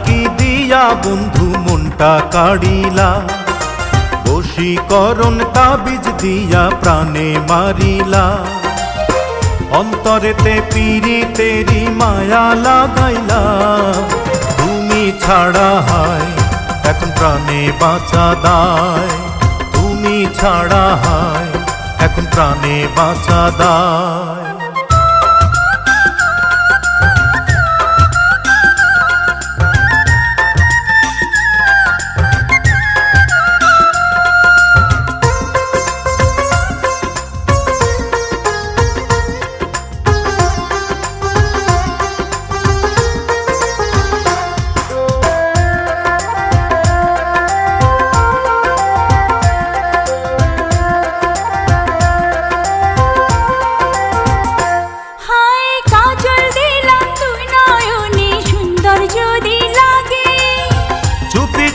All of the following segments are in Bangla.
কি দিয়া বন্ধু মনটা কাড়িলা, বশীকরণ তাবিজ দিয়া প্রাণে মারিলা। অন্তরেতে পীড়িতেরি মায়া লাগাইলা, তুমি ছাড়া হায় এখন প্রাণে বাঁচা দায়। তুমি ছাড়া হায় এখন প্রাণে বাঁচা দায়।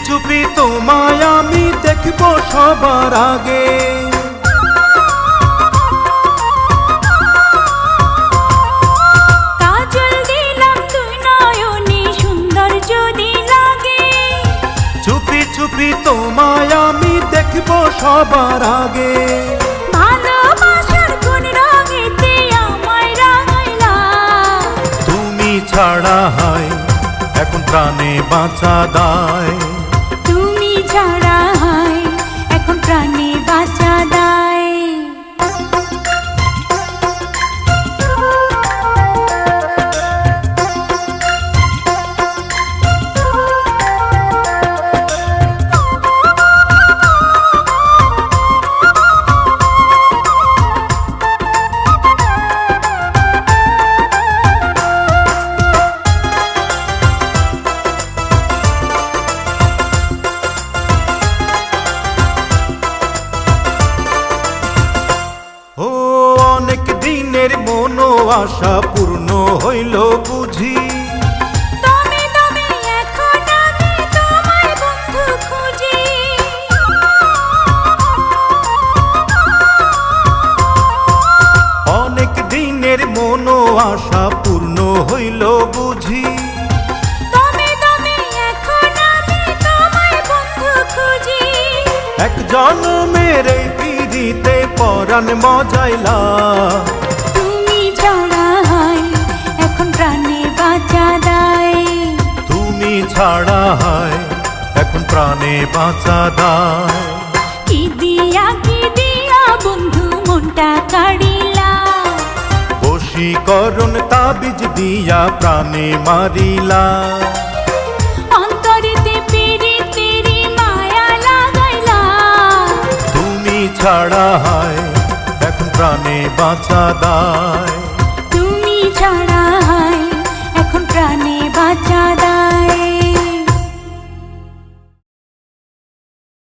চুপি তোমায় আমি দেখব সবার আগে, কাজল দিলাম তুই নয়নে সুন্দর যদি লাগে। চুপি চুপি তোমায় আমি দেখব সবার আগে। ভালোবাসার কোন রঙেতে আমায় রাঙাইলা, তুমি ছাড়া হায় এখন প্রাণে বাঁচা দায়। তুমি ছাড়া হায় এখন প্রাণে বাঁচা দায়। অনেক দিনের মনো আশা পূর্ণ হইল বুঝি, তবে তবে এখন আমি তোমায় বন্ধু খুঁজি। অনেক দিনের মনো আশা পূর্ণ হইল বুঝি, তবে তবে এখন আমি তোমায় বন্ধু খুঁজি। এক জন্মের এই পিড়িতে পরাণ মজাইলা, তুমি ছাড়া হায় এখন প্রাণে বাঁচা দায়। তুমি ছাড়া হায় এখন প্রাণে বাঁচা দায়। কি দিয়া বন্ধু মনটা কাড়িলা, বশীকরণ তাবিজ দিয়া প্রাণে মারিলা। অন্তরেতে পীড়িতেরি মায়া লাগাইলা, তুমি ছাড়া হায় এখন প্রাণে বাঁচা দায়। তুমি ছাড়া হায় এখন প্রাণে